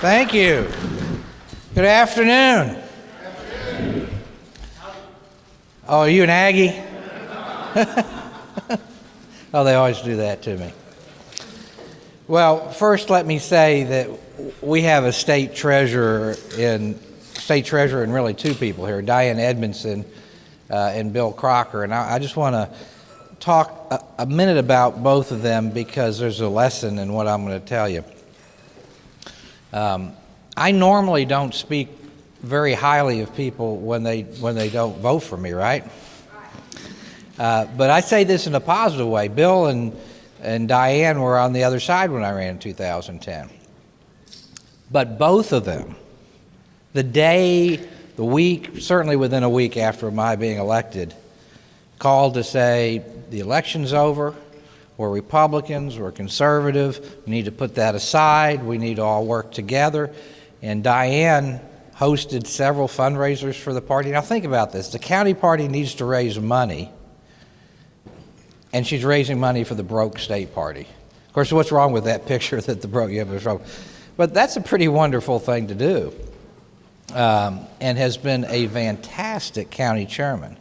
Thank you. Good afternoon. Oh, are you an Aggie? Oh, they always do that to me. Well, first let me say that we have a state treasurer and really two people here, Diane Edmondson and Bill Crocker. And I just want to talk a minute about both of them because there's a lesson in what I'm going to tell you. I normally don't speak very highly of people when they don't vote for me, right? But I say this in a positive way. Bill and Diane were on the other side when I ran in 2010. But both of them, the day, the week, certainly within a week after my being elected, called to say the election's over, we're Republicans, we're conservative, we need to put that aside, we need to all work together. And Diane hosted several fundraisers for the party. Now think about this, the county party needs to raise money, and she's raising money for the broke state party. Of course, what's wrong with that picture that the broke, you have a stroke? But that's a pretty wonderful thing to do, and has been a fantastic county chairman.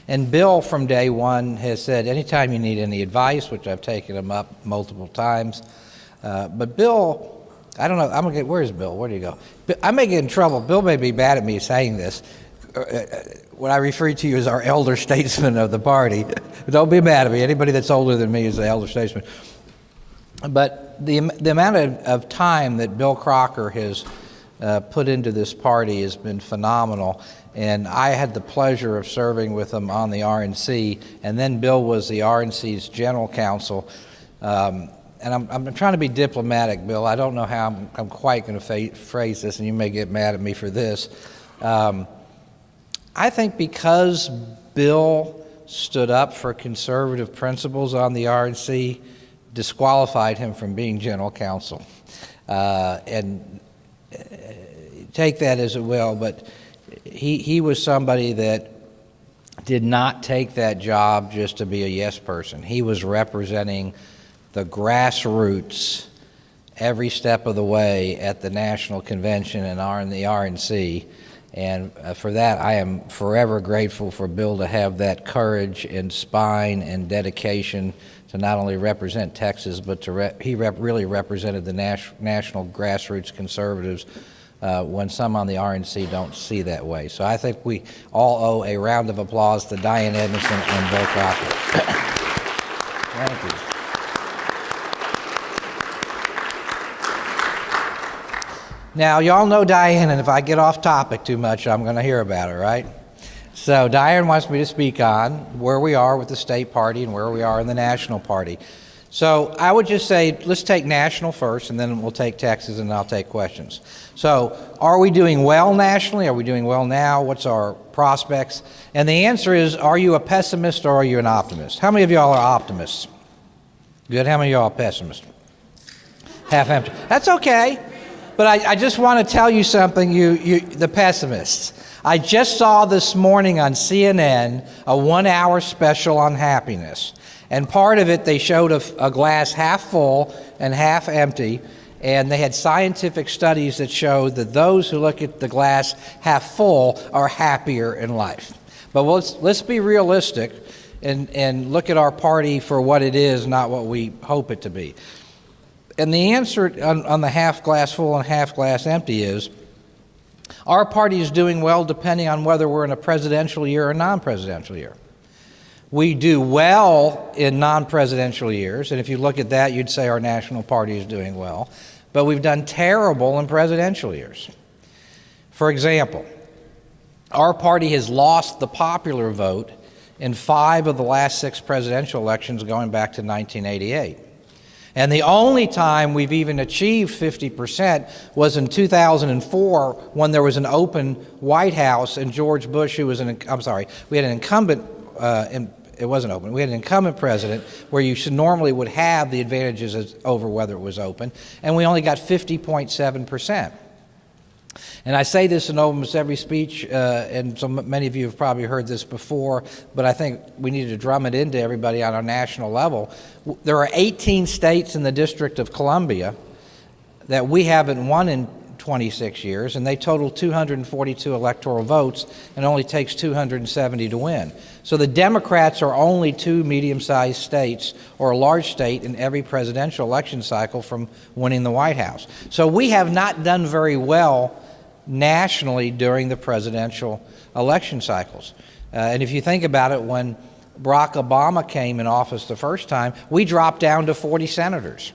And Bill from day one has said, anytime you need any advice, which I've taken him up multiple times, but Bill, I don't know, where's Bill? Where do you go? I may get in trouble. Bill may be mad at me saying this. What I refer to you as our elder statesman of the party. Don't be mad at me. Anybody that's older than me is the elder statesman. But the amount of time that Bill Crocker has put into this party has been phenomenal. And I had the pleasure of serving with him on the RNC, and then Bill was the RNC's general counsel. And I'm trying to be diplomatic, Bill. I don't know how I'm quite going to phrase this, and you may get mad at me for this. I think because Bill stood up for conservative principles on the RNC, disqualified him from being general counsel. And take that as it will, but he was somebody that did not take that job just to be a yes person. He was representing the grassroots every step of the way at the national convention and in the RNC. And for that, I am forever grateful for Bill to have that courage and spine and dedication to not only represent Texas, but to he really represented the national grassroots conservatives when some on the RNC don't see that way. So I think we all owe a round of applause to Diane Edmondson and Bill Crocker. Thank you. Now, y'all know Diane, and if I get off topic too much, I'm going to hear about her, right? So Diane wants me to speak on where we are with the state party and where we are in the national party. So I would just say, let's take national first, and then we'll take Texas, and I'll take questions. So are we doing well nationally? Are we doing well now? What's our prospects? And the answer is, are you a pessimist or are you an optimist? How many of y'all are optimists? Good. How many of y'all are pessimists? Half empty. That's okay. But I just want to tell you something, the pessimists. I just saw this morning on CNN a 1-hour special on happiness. And part of it, they showed a glass half full and half empty. And they had scientific studies that showed that those who look at the glass half full are happier in life. But let's be realistic and look at our party for what it is, not what we hope it to be. And the answer on the half glass full and half glass empty is, our party is doing well depending on whether we're in a presidential year or non-presidential year. We do well in non-presidential years, and if you look at that, you'd say our national party is doing well, but we've done terrible in presidential years. For example, our party has lost the popular vote in 5 of the last 6 presidential elections going back to 1988. And the only time we've even achieved 50% was in 2004 when there was an open White House and George Bush, we had an incumbent, it wasn't open, we had an incumbent president where you normally would have the advantages over whether it was open, and we only got 50.7%. And I say this in almost every speech, and so many of you have probably heard this before, but I think we need to drum it into everybody on a national level. There are 18 states in the District of Columbia that we haven't won in 26 years, and they total 242 electoral votes, and only takes 270 to win. So the Democrats are only two medium-sized states or a large state in every presidential election cycle from winning the White House. So we have not done very well nationally during the presidential election cycles. And if you think about it, when Barack Obama came in office the first time, we dropped down to 40 senators.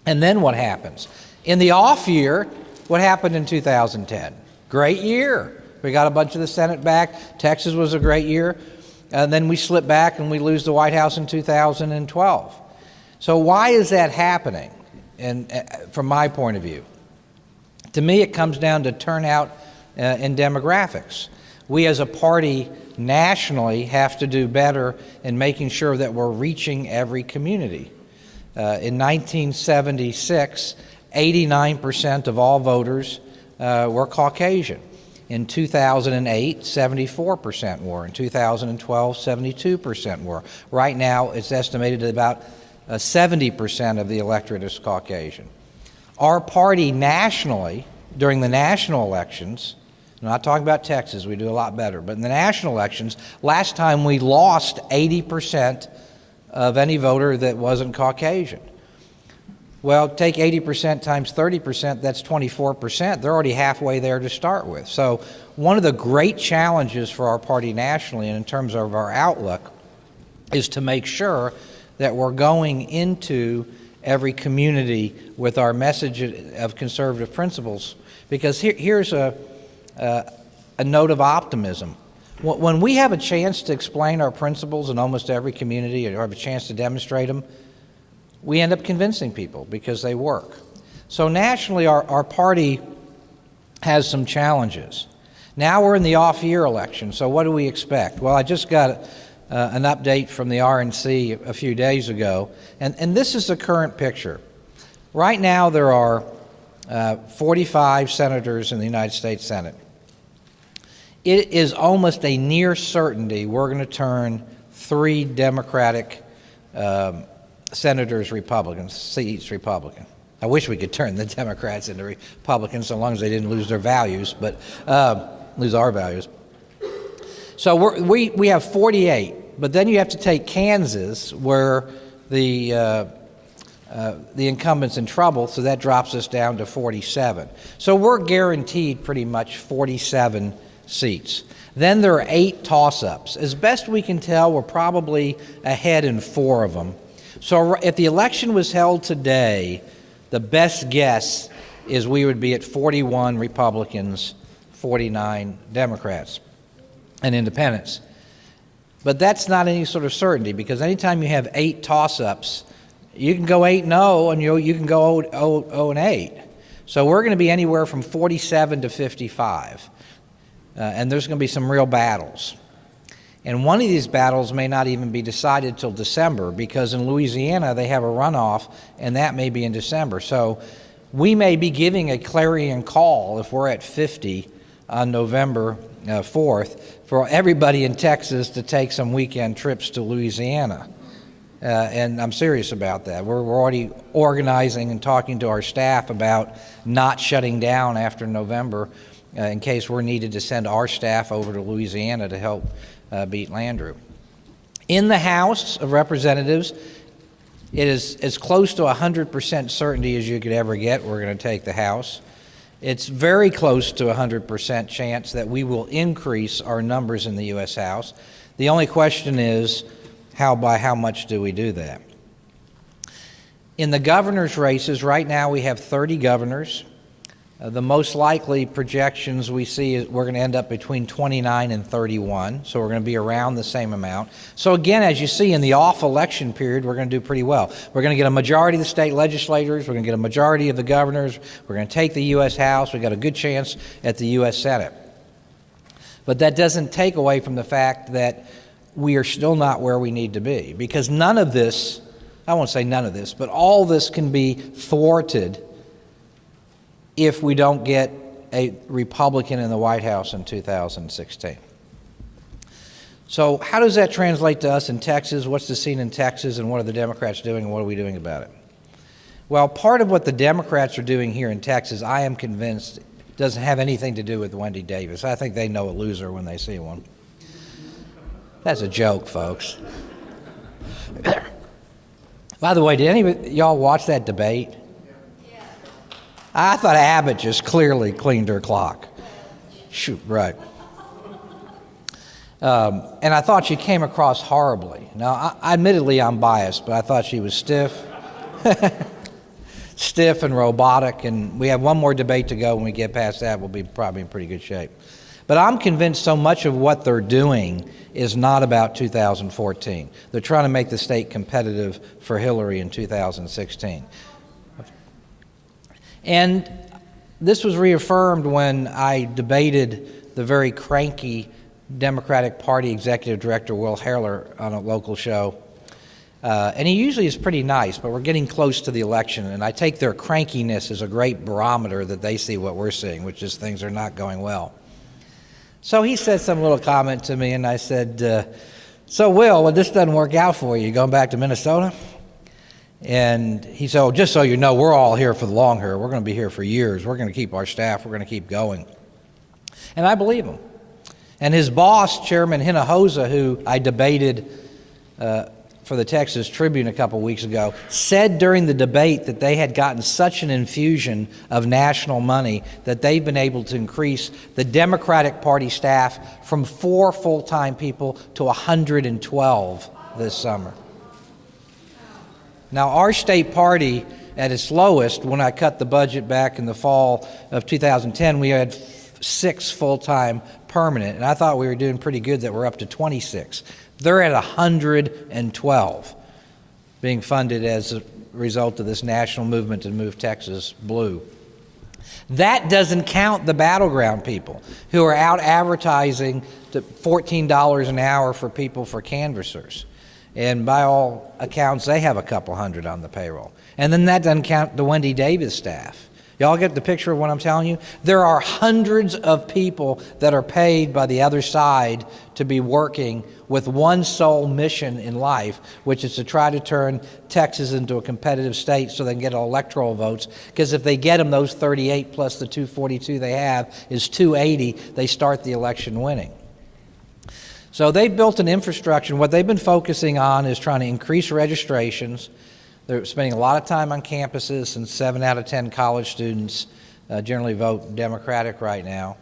And then what happens? In the off year, what happened in 2010? Great year. We got a bunch of the Senate back. Texas was a great year. And then we slip back and we lose the White House in 2012. So why is that happening? And from my point of view, to me, it comes down to turnout and demographics. We as a party nationally have to do better in making sure that we're reaching every community. In 1976, 89% of all voters were Caucasian. In 2008, 74% were. In 2012, 72% were. Right now, it's estimated that about 70% of the electorate is Caucasian. Our party nationally, during the national elections, I'm not talking about Texas, we do a lot better, but in the national elections, last time we lost 80% of any voter that wasn't Caucasian. Well, take 80% times 30%, that's 24%. They're already halfway there to start with. So one of the great challenges for our party nationally and in terms of our outlook is to make sure that we're going into every community with our message of conservative principles. Because here's a note of optimism. When we have a chance to explain our principles in almost every community or have a chance to demonstrate them, we end up convincing people because they work. So nationally, our party has some challenges. Now we're in the off-year election, so what do we expect? Well, I just got an update from the RNC a few days ago, and this is the current picture. Right now there are 45 senators in the United States Senate. It is almost a near certainty we're going to turn 3 Democratic senators Republican, seats Republican. I wish we could turn the Democrats into Republicans so long as they didn't lose their values, but lose our values. So we have 48, but then you have to take Kansas where the incumbent's in trouble, so that drops us down to 47. So we're guaranteed pretty much 47 seats. Then there are 8 toss-ups. As best we can tell, we're probably ahead in 4 of them. So if the election was held today, the best guess is we would be at 41 Republicans, 49 Democrats, and independents. But that's not any sort of certainty, because anytime you have 8 toss-ups, you can go 8-0 and you can go 0-8. So we're going to be anywhere from 47 to 55. And there's going to be some real battles. And one of these battles may not even be decided till December, because in Louisiana they have a runoff, and that may be in December. So we may be giving a clarion call if we're at 50 on November 4th for everybody in Texas to take some weekend trips to Louisiana. And I'm serious about that. We're already organizing and talking to our staff about not shutting down after November in case we're needed to send our staff over to Louisiana to help beat Landrieu. In the House of Representatives, it is as close to 100% certainty as you could ever get we're going to take the House. It's very close to 100% chance that we will increase our numbers in the U.S. House. The only question is, by how much do we do that? In the governor's races, right now we have 30 governors. The most likely projections we see is we're going to end up between 29 and 31, so we're going to be around the same amount. So again, as you see, in the off-election period, we're going to do pretty well. We're going to get a majority of the state legislators, we're going to get a majority of the governors, we're going to take the U.S. House, we've got a good chance at the U.S. Senate. But that doesn't take away from the fact that we are still not where we need to be, because none of this, I won't say none of this, but all this can be thwarted if we don't get a Republican in the White House in 2016. So how does that translate to us in Texas? What's the scene in Texas, and what are the Democrats doing, and what are we doing about it? Well, part of what the Democrats are doing here in Texas, I am convinced, doesn't have anything to do with Wendy Davis. I think they know a loser when they see one. That's a joke, folks. By the way, did any of y'all watch that debate? Yeah. I thought Abbott just clearly cleaned her clock. Shoot, right. And I thought she came across horribly. Now, admittedly, I'm biased, but I thought she was stiff. Stiff and robotic, and we have one more debate to go. When we get past that, we'll be probably in pretty good shape. But I'm convinced so much of what they're doing is not about 2014. They're trying to make the state competitive for Hillary in 2016. And this was reaffirmed when I debated the very cranky Democratic Party Executive Director Will Haerler on a local show. And he usually is pretty nice, but we're getting close to the election, and I take their crankiness as a great barometer that they see what we're seeing, which is things are not going well. So he said some little comment to me, and I said, so Will, well, this doesn't work out for you. You going back to Minnesota? And he said, oh, just so you know, we're all here for the long haul. We're going to be here for years. We're going to keep our staff. We're going to keep going. And I believe him. And his boss, Chairman Hinojosa, who I debated for the Texas Tribune a couple weeks ago, said during the debate that they had gotten such an infusion of national money that they've been able to increase the Democratic Party staff from 4 full-time people to 112 this summer. Now, our state party, at its lowest, when I cut the budget back in the fall of 2010, we had 6 full-time permanent, and I thought we were doing pretty good that we're up to 26. They're at 112 being funded as a result of this national movement to move Texas blue. That doesn't count the battleground people who are out advertising to $14 an hour for people for canvassers. And by all accounts, they have a couple hundred on the payroll. And then that doesn't count the Wendy Davis staff. Y'all get the picture of what I'm telling you? There are hundreds of people that are paid by the other side to be working with one sole mission in life, which is to try to turn Texas into a competitive state so they can get electoral votes. Because if they get them, those 38 plus the 242 they have is 280, they start the election winning. So they've built an infrastructure, and what they've been focusing on is trying to increase registrations. They're spending a lot of time on campuses, and 7 out of 10 college students generally vote Democratic right now.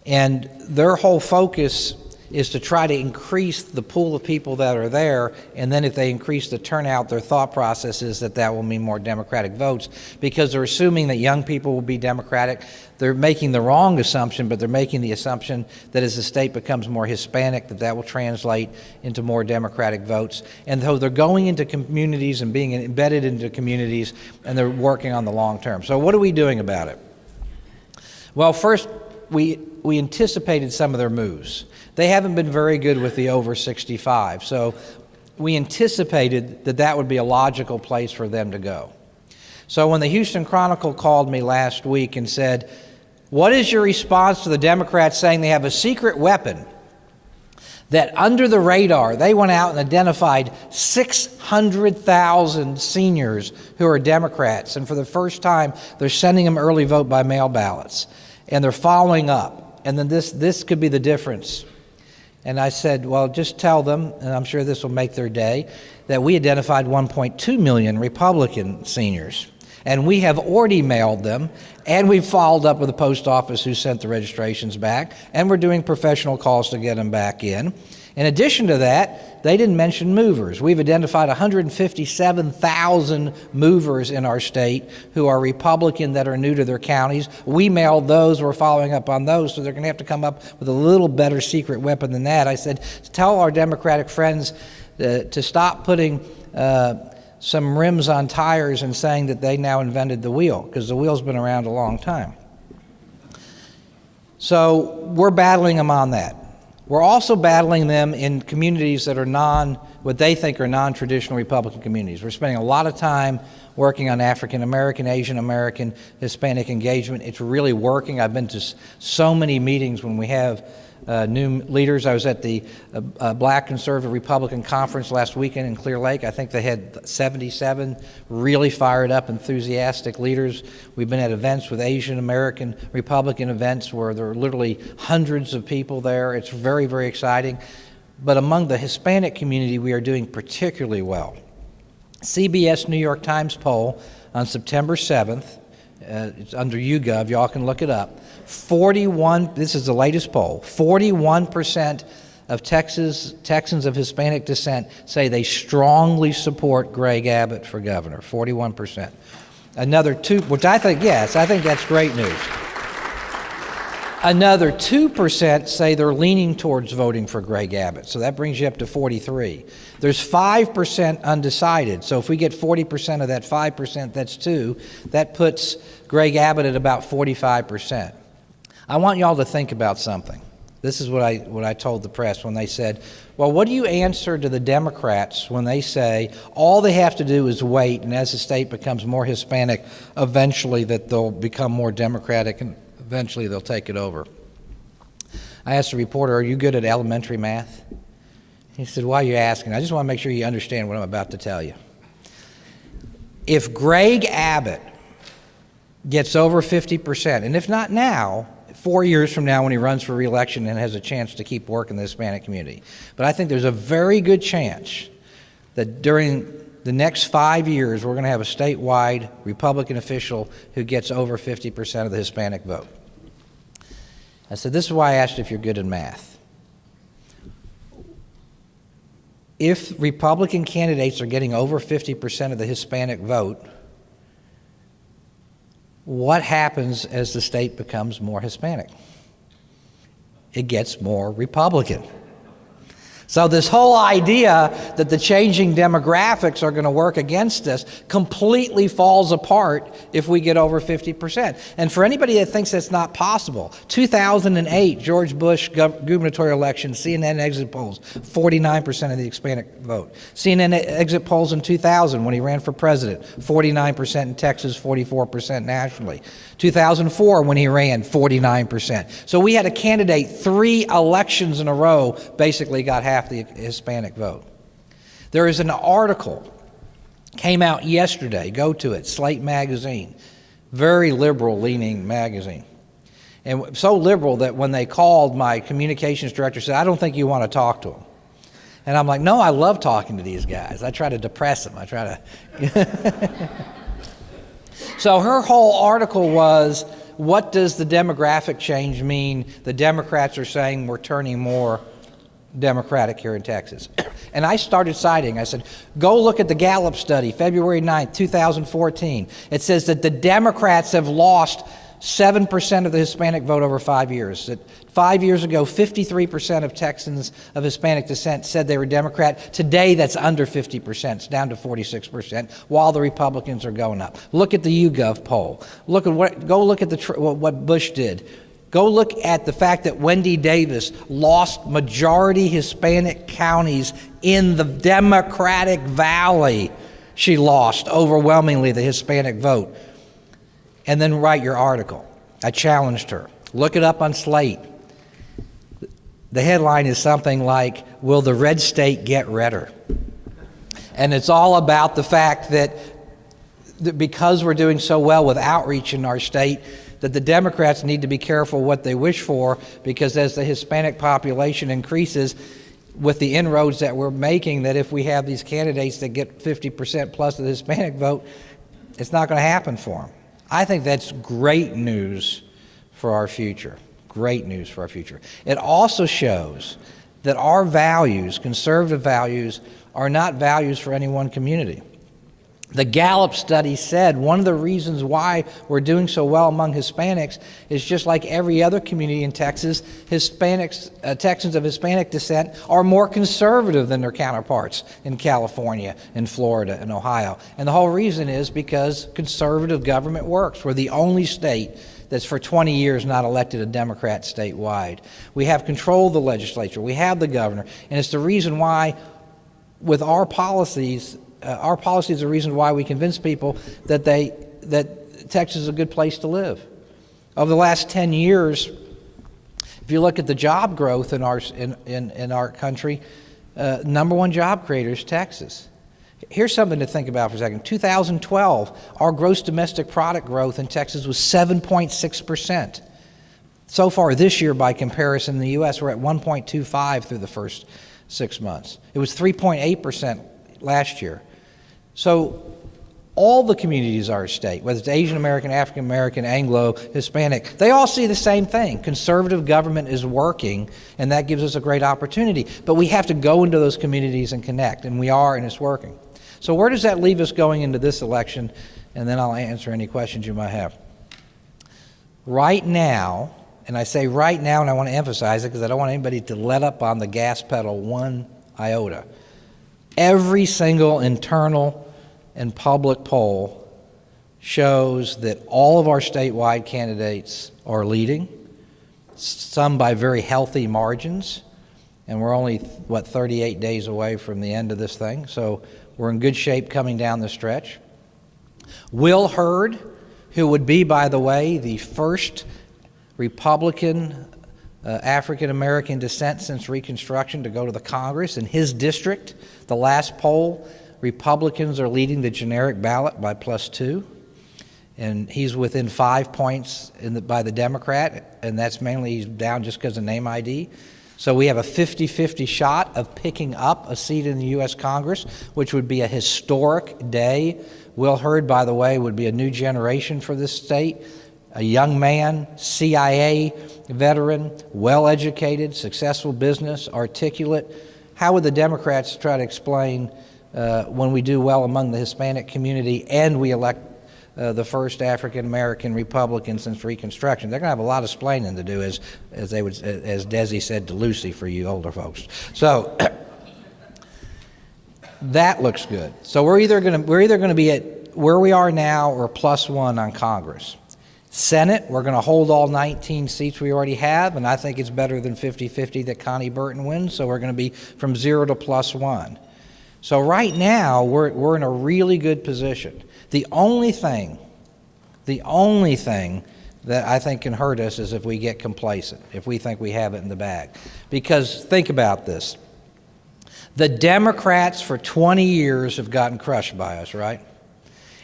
And their whole focus is to try to increase the pool of people that are there, and then if they increase the turnout, their thought process is that that will mean more Democratic votes, because they're assuming that young people will be Democratic. They're making the wrong assumption, but they're making the assumption that as the state becomes more Hispanic, that will translate into more Democratic votes. And so they're going into communities and being embedded into communities, and they're working on the long term. So what are we doing about it? Well, first, we anticipated some of their moves. They haven't been very good with the over 65, so we anticipated that that would be a logical place for them to go. So when the Houston Chronicle called me last week and said, what is your response to the Democrats saying they have a secret weapon that under the radar, they went out and identified 600,000 seniors who are Democrats, and for the first time, they're sending them early vote by mail ballots, and they're following up, and then this could be the difference. And I said, well, just tell them, and I'm sure this will make their day, that we identified 1.2 million Republican seniors. And we have already mailed them, and we've followed up with the post office who sent the registrations back, and we're doing professional calls to get them back in. In addition to that, they didn't mention movers. We've identified 157,000 movers in our state who are Republican that are new to their counties. We mailed those. We're following up on those, so they're going to have to come up with a little better secret weapon than that. I said, tell our Democratic friends to stop putting some rims on tires and saying that they now invented the wheel, because the wheel's been around a long time. So we're battling them on that. We're also battling them in communities that are what they think are non-traditional Republican communities. We're spending a lot of time working on African American, Asian American, Hispanic engagement. It's really working. I've been to so many meetings when we have new leaders. I was at the Black Conservative Republican Conference last weekend in Clear Lake. I think they had 77 really fired up, enthusiastic leaders. We've been at events with Asian American Republican events where there are literally hundreds of people there. It's very, very exciting. But among the Hispanic community, we are doing particularly well. CBS New York Times poll on September 7th, it's under YouGov, y'all can look it up. This is the latest poll, 41% of Texans of Hispanic descent say they strongly support Greg Abbott for governor, 41%. Another 2%, which I think that's great news. Another 2% say they're leaning towards voting for Greg Abbott, so that brings you up to 43. There's 5% undecided, so if we get 40% of that 5%, that's 2. That puts Greg Abbott at about 45%. I want y'all to think about something. This is what I told the press when they said, well, what do you answer to the Democrats when they say all they have to do is wait, and as the state becomes more Hispanic, eventually that they'll become more Democratic and eventually they'll take it over? I asked the reporter, are you good at elementary math? He said, why are you asking? I just want to make sure you understand what I'm about to tell you. If Greg Abbott gets over 50%, and if not now, 4 years from now when he runs for re-election and has a chance to keep working the Hispanic community. But I think there's a very good chance that during the next 5 years, we're going to have a statewide Republican official who gets over 50% of the Hispanic vote. I said, this is why I asked if you're good in math. If Republican candidates are getting over 50% of the Hispanic vote, what happens as the state becomes more Hispanic? It gets more Republican. So this whole idea that the changing demographics are going to work against us completely falls apart if we get over 50%. And for anybody that thinks that's not possible, 2008, George Bush gubernatorial election, CNN exit polls, 49% of the Hispanic vote. CNN exit polls in 2000 when he ran for president, 49% in Texas, 44% nationally. 2004 when he ran, 49%. So we had a candidate 3 elections in a row basically got half the Hispanic vote. There is an article came out yesterday, go to it, Slate magazine, very liberal leaning magazine. And so liberal that when they called, my communications director said, I don't think you want to talk to him. And I'm like, no, I love talking to these guys. I try to depress them. I try to... So her whole article was, what does the demographic change mean? The Democrats are saying we're turning more Democratic here in Texas. And I started citing, I said, go look at the Gallup study, February 9th, 2014. It says that the Democrats have lost 7% of the Hispanic vote over 5 years. That 5 years ago, 53% of Texans of Hispanic descent said they were Democrat. Today, that's under 50%. It's down to 46%, while the Republicans are going up. Look at the YouGov poll. Go look at what Bush did. Go look at the fact that Wendy Davis lost majority Hispanic counties in the Democratic Valley. She lost overwhelmingly the Hispanic vote. And then write your article. I challenged her. Look it up on Slate. The headline is something like, will the red state get redder? And it's all about the fact that because we're doing so well with outreach in our state, that the Democrats need to be careful what they wish for, because as the Hispanic population increases, with the inroads that we're making, that if we have these candidates that get 50% plus of the Hispanic vote, it's not going to happen for them. I think that's great news for our future. Great news for our future. It also shows that our values, conservative values, are not values for any one community. The Gallup study said one of the reasons why we're doing so well among Hispanics is just like every other community in Texas, Texans of Hispanic descent are more conservative than their counterparts in California, in Florida, and Ohio. And the whole reason is because conservative government works. We're the only state that's for 20 years not elected a Democrat statewide. We have control of the legislature. We have the governor. And it's the reason why, with our policies, our policy is the reason why we convince people that Texas is a good place to live. Over the last 10 years, if you look at the job growth in our country, number one job creator is Texas. Here's something to think about for a second. 2012, our gross domestic product growth in Texas was 7.6%. So far this year, by comparison, in the U.S., we're at 1.25 through the first 6 months. It was 3.8% last year. So all the communities of our state, whether it's Asian American, African American, Anglo, Hispanic, they all see the same thing. Conservative government is working, and that gives us a great opportunity. But we have to go into those communities and connect, and we are, and it's working. So where does that leave us going into this election? And then I'll answer any questions you might have. Right now, and I say right now, and I want to emphasize it because I don't want anybody to let up on the gas pedal one iota. Every single internal and public poll shows that all of our statewide candidates are leading, some by very healthy margins, and we're only, 38 days away from the end of this thing, so we're in good shape coming down the stretch. Will Hurd, who would be, by the way, the first Republican African-American descent since Reconstruction to go to the Congress, in his district, the last poll, Republicans are leading the generic ballot by +2, and he's within 5 points by the Democrat, and that's mainly he's down just because of name ID. So we have a 50-50 shot of picking up a seat in the U.S. Congress, which would be a historic day. Will Hurd, by the way, would be a new generation for this state, a young man, CIA veteran, well-educated, successful business, articulate. How would the Democrats try to explain when we do well among the Hispanic community and we elect the first African-American Republican since Reconstruction? They're going to have a lot of explaining to do, as Desi said to Lucy, for you older folks. So that looks good. So we're either going to be at where we are now or +1 on Congress. Senate, we're going to hold all 19 seats we already have, and I think it's better than 50-50 that Connie Burton wins, so we're going to be from 0 to +1. So right now, we're in a really good position. The only thing that I think can hurt us is if we get complacent, if we think we have it in the bag. Because think about this. The Democrats for 20 years have gotten crushed by us, right?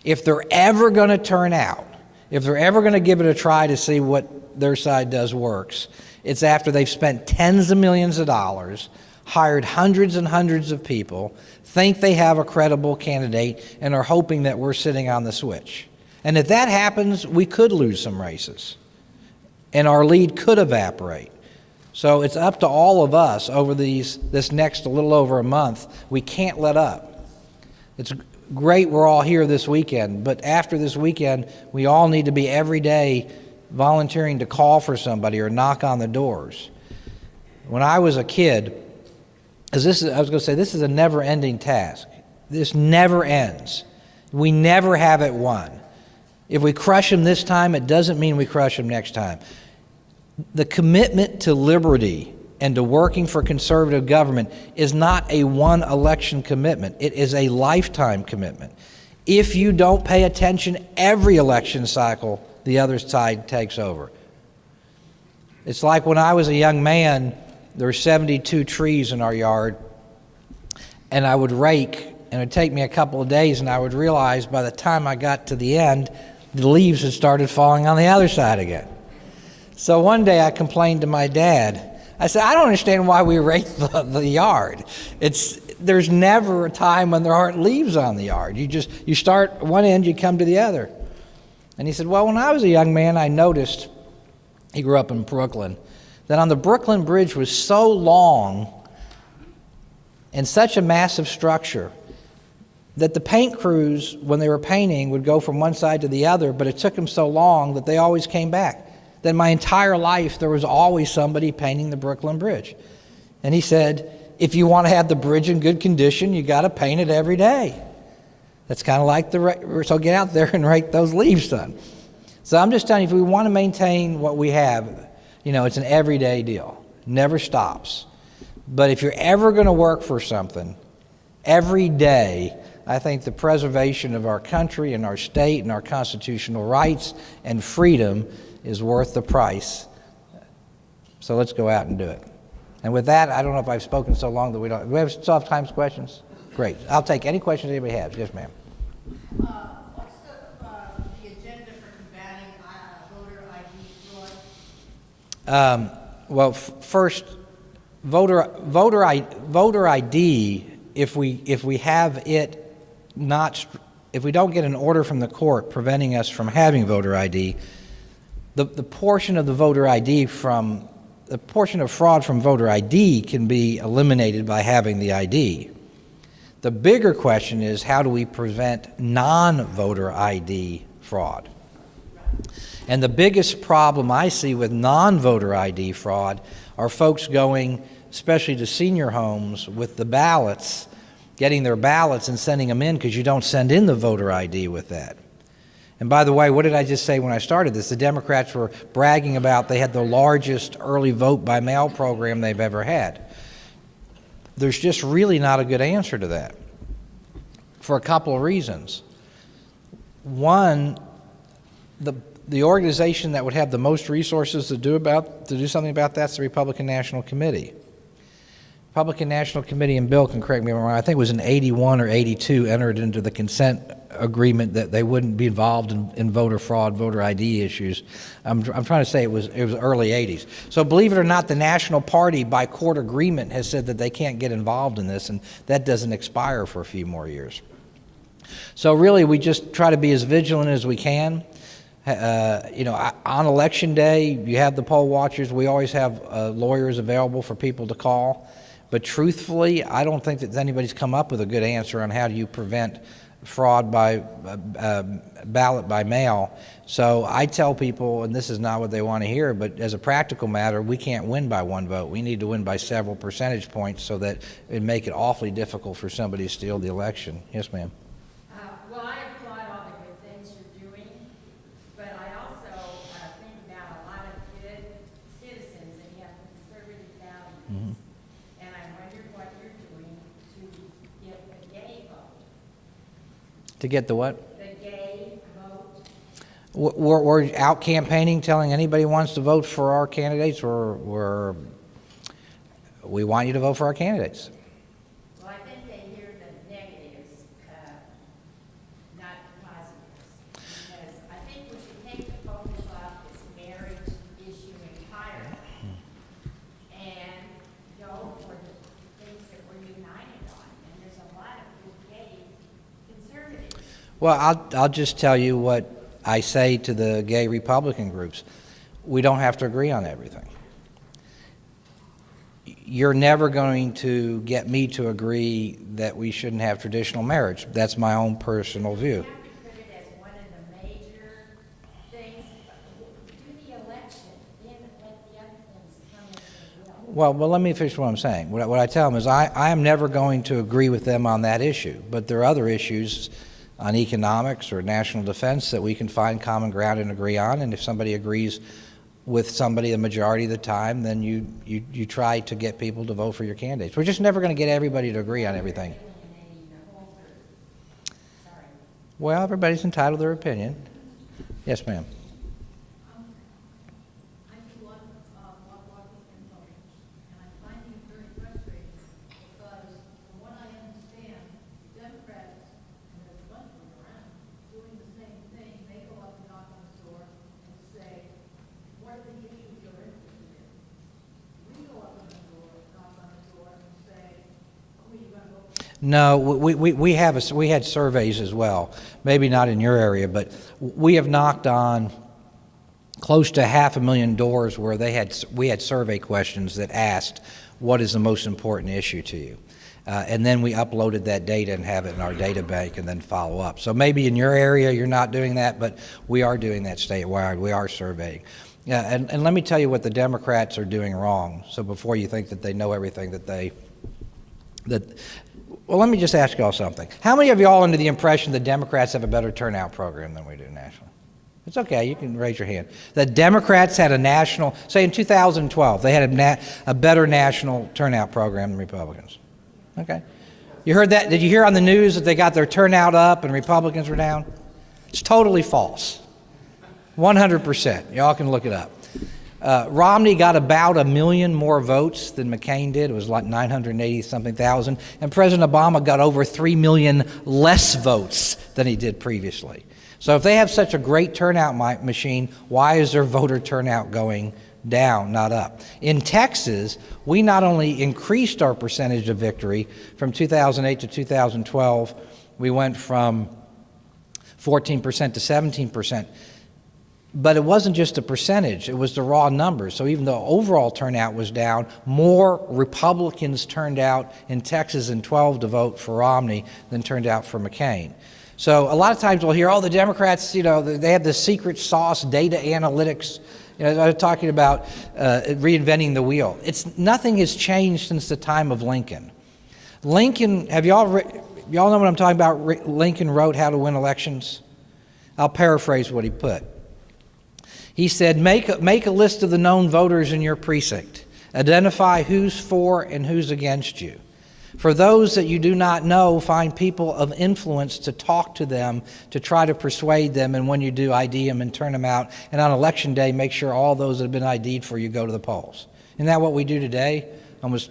If they're ever going to turn out, if they're ever going to give it a try to see what their side does works, it's after they've spent tens of millions of dollars, hired hundreds and hundreds of people, think they have a credible candidate, and are hoping that we're sitting on the switch. And if that happens, we could lose some races, and our lead could evaporate. So it's up to all of us over this next a little over a month. We can't let up. It's great we're all here this weekend, but after this weekend, we all need to be every day volunteering to call for somebody or knock on the doors. When I was a kid, this is a never-ending task. This never ends. We never have it won. If we crush them this time, it doesn't mean we crush them next time. The commitment to liberty and to working for conservative government is not a one-election commitment. It is a lifetime commitment. If you don't pay attention, every election cycle, the other side takes over. It's like when I was a young man, there were 72 trees in our yard, and I would rake, and it would take me a couple of days, and I would realize by the time I got to the end, the leaves had started falling on the other side again. So one day I complained to my dad. I said, I don't understand why we rake the yard. There's never a time when there aren't leaves on the yard. You start one end, you come to the other. And he said, well, when I was a young man, I noticed, he grew up in Brooklyn, that on the Brooklyn Bridge was so long and such a massive structure that the paint crews, when they were painting, would go from one side to the other, but it took them so long that they always came back. That my entire life, there was always somebody painting the Brooklyn Bridge. And he said, if you want to have the bridge in good condition, you got to paint it every day. That's kind of like so get out there and rake those leaves, son. So I'm just telling you, if we want to maintain what we have, it's an everyday deal. Never stops. But if you're ever going to work for something, every day, I think the preservation of our country and our state and our constitutional rights and freedom is worth the price. So let's go out and do it. And with that, I don't know if I've spoken so long that we still have time for questions? Great. I'll take any questions anybody has. Yes, ma'am. What's the agenda for combating voter ID fraud? Well, first, voter ID. If we have it not, if we don't get an order from the court preventing us from having voter ID, the portion of the voter ID from the portion of fraud from voter ID can be eliminated by having the ID. The bigger question is, how do we prevent non-voter ID fraud? And the biggest problem I see with non-voter ID fraud are folks going, especially to senior homes, with the ballots, getting their ballots and sending them in because you don't send in the voter ID with that. And by the way, what did I just say when I started this? The Democrats were bragging about they had the largest early vote by mail program they've ever had. There's just really not a good answer to that for a couple of reasons. One, the organization that would have the most resources to do something about that's the Republican National Committee. Republican National Committee, and Bill can correct me if I'm wrong, I think it was in 81 or 82 entered into the consent agreement that they wouldn't be involved in voter fraud, voter ID issues. I'm trying to say it was early 80s. So believe it or not, the National Party by court agreement has said that they can't get involved in this, and that doesn't expire for a few more years. So really we just try to be as vigilant as we can. On election day, you have the poll watchers. We always have lawyers available for people to call. But truthfully, I don't think that anybody's come up with a good answer on how do you prevent fraud by ballot by mail. So I tell people, and this is not what they want to hear, but as a practical matter, we can't win by one vote. We need to win by several percentage points so that it'd make it awfully difficult for somebody to steal the election. Yes, ma'am. Well, I applaud all the good things you're doing, but I also think about a lot of good citizens and you have conservative values. Mm-hmm. And I wonder what you're doing to get the gay vote. To get the what? The gay vote. We're out campaigning, telling anybody who wants to vote for our candidates, we want you to vote for our candidates. Well, I think they hear the negatives, not the positives. Because I think we should take the focus off this marriage issue entirely and go for the things that we're united on. And there's a lot of good gay conservatives. Well, I'll just tell you what I say to the gay Republican groups. We don't have to agree on everything. You're never going to get me to agree that we shouldn't have traditional marriage. That's my own personal view. You have to put it as one of the major things. Do the election, then let the other things come as they will. Well, let me finish what I'm saying. What I tell them is I am never going to agree with them on that issue, but there are other issues on economics or national defense that we can find common ground and agree on, and if somebody agrees with somebody the majority of the time, then you try to get people to vote for your candidates. We're just never going to get everybody to agree on everything. Well, everybody's entitled to their opinion. Yes, ma'am. I do a lot of walking and voting, and I'm finding it very frustrating because from what I understand, Democrats, and there's a bunch of them around, doing the same thing. They go up and knock on the door and say, what are the issues you're interested in? We go up on the door, knock on the door, and say, who are you going to vote for? No, we had surveys as well. Maybe not in your area, but we have knocked on close to 500,000 doors where we had survey questions that asked, what is the most important issue to you? And then we uploaded that data and have it in our data bank and then follow up. So maybe in your area you're not doing that, but we are doing that statewide. We are surveying. Yeah, and let me tell you what the Democrats are doing wrong. So before you think that they know everything well, let me just ask y'all something. How many of y'all under the impression that Democrats have a better turnout program than we do nationally? It's okay, you can raise your hand. The Democrats had a national, say in 2012, they had a better national turnout program than Republicans. Okay. You heard that? Did you hear on the news that they got their turnout up and Republicans were down? It's totally false. 100%. Y'all can look it up. Romney got about 1 million more votes than McCain did. It was like 980-something thousand. And President Obama got over 3 million less votes than he did previously. So if they have such a great turnout machine, why is their voter turnout going down, not up? In Texas, we not only increased our percentage of victory from 2008 to 2012, we went from 14% to 17%. But it wasn't just a percentage, it was the raw numbers. So even though overall turnout was down, more Republicans turned out in Texas in 12 to vote for Romney than turned out for McCain. So a lot of times we'll hear, oh, the Democrats, they have this secret sauce, data analytics. I was talking about reinventing the wheel. Nothing has changed since the time of Lincoln. Lincoln, y'all know what I'm talking about? Lincoln wrote How to Win Elections. I'll paraphrase what he put. He said, make a list of the known voters in your precinct. Identify who's for and who's against you. For those that you do not know, find people of influence to talk to them, to try to persuade them, and when you do, ID them and turn them out. And on Election Day, make sure all those that have been ID'd for you go to the polls. Isn't that what we do today? Almost,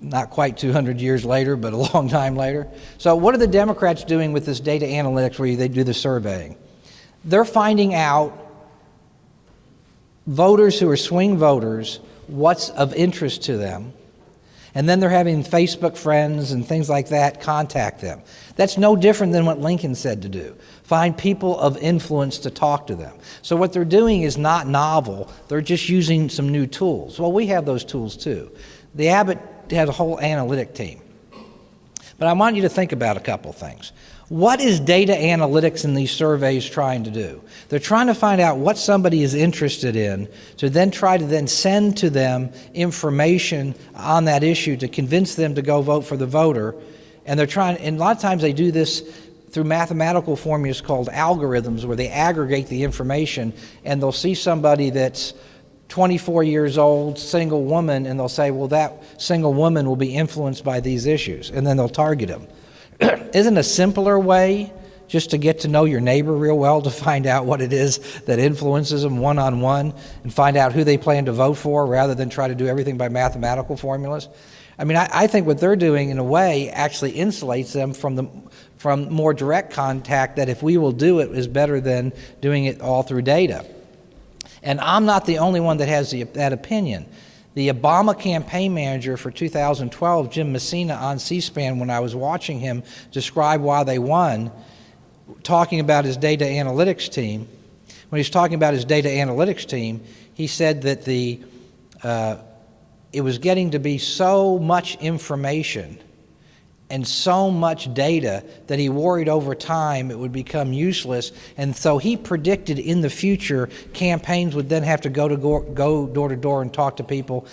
not quite 200 years later, but a long time later. So what are the Democrats doing with this data analytics where they do the surveying? They're finding out voters who are swing voters, what's of interest to them, and then they're having Facebook friends and things like that contact them. That's no different than what Lincoln said to do. Find people of influence to talk to them. So what they're doing is not novel. They're just using some new tools. Well, we have those tools too. The Abbott has a whole analytic team. But I want you to think about a couple things. What is data analytics in these surveys trying to do? They're trying to find out what somebody is interested in to then try to then send to them information on that issue to convince them to go vote for the voter. And a lot of times they do this through mathematical formulas called algorithms where they aggregate the information and they'll see somebody that's 24 years old, single woman, and they'll say, well, that single woman will be influenced by these issues, and then they'll target them. Isn't a simpler way just to get to know your neighbor real well to find out what it is that influences them one-on-one and find out who they plan to vote for rather than try to do everything by mathematical formulas? I mean, I think what they're doing in a way actually insulates them from more direct contact that if we will do it is better than doing it all through data. And I'm not the only one that has that opinion. The Obama campaign manager for 2012, Jim Messina, on C-SPAN, when I was watching him describe why they won, talking about his data analytics team, when he's talking about his data analytics team, he said that it was getting to be so much information and so much data that he worried over time it would become useless. And so he predicted in the future campaigns would then have to go door to door and talk to people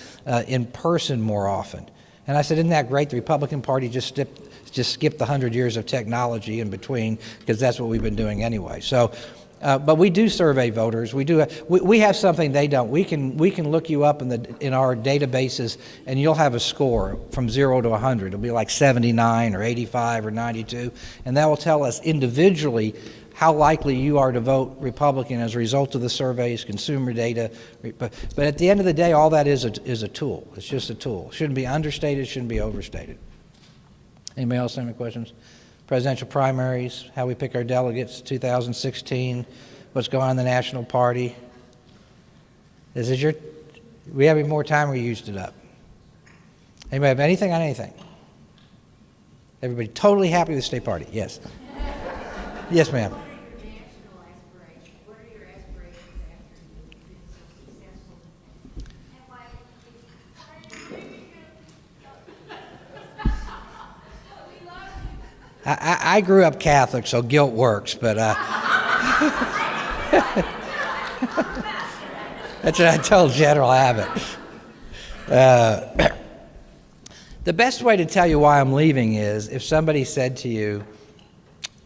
in person more often. And I said, isn't that great? The Republican Party just skipped the 100 years of technology in between because that's what we've been doing anyway. So, but we do survey voters. We have something they don't. We can look you up in our databases, and you'll have a score from 0 to 100. It'll be like 79 or 85 or 92, and that will tell us individually how likely you are to vote Republican as a result of the surveys, consumer data. But at the end of the day, all that is a tool. It's just a tool. It shouldn't be understated. It shouldn't be overstated. Anybody else have any questions? Presidential primaries, how we pick our delegates, 2016, what's going on in the National Party. We have any more time or you used it up? Anybody have anything on anything? Everybody totally happy with the state party? Yes. Yes, ma'am. What are your national aspirations? What are your aspirations after you've been so successful? I grew up Catholic, so guilt works, but that's what I told General Abbott. The best way to tell you why I'm leaving is if somebody said to you,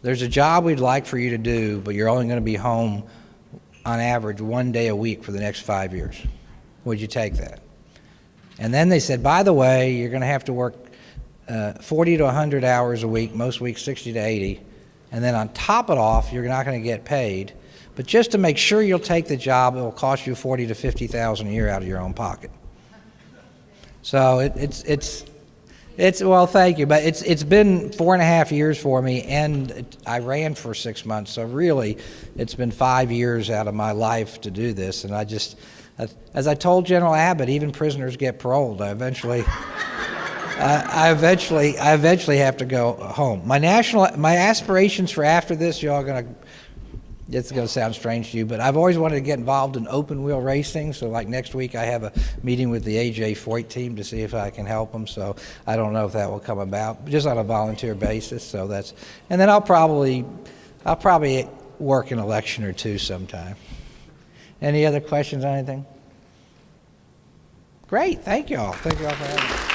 there's a job we'd like for you to do, but you're only going to be home on average 1 day a week for the next 5 years. Would you take that? And then they said, by the way, you're going to have to work 40 to 100 hours a week, most weeks 60 to 80, and then on top of it off, you're not going to get paid. But just to make sure you'll take the job, it will cost you $40,000 to $50,000 a year out of your own pocket. So it's well, thank you, but it's been 4.5 years for me, and I ran for 6 months. So really, it's been 5 years out of my life to do this, and I just, as I told General Abbott, even prisoners get paroled. I eventually have to go home. My aspirations for after this, y'all gonna. It's going to sound strange to you, but I've always wanted to get involved in open wheel racing. So like next week I have a meeting with the AJ Foyt team to see if I can help them. So I don't know if that will come about, just on a volunteer basis. So that's, and then I'll probably work an election or two sometime. Any other questions on anything? Great, thank you all. Thank you all for having me.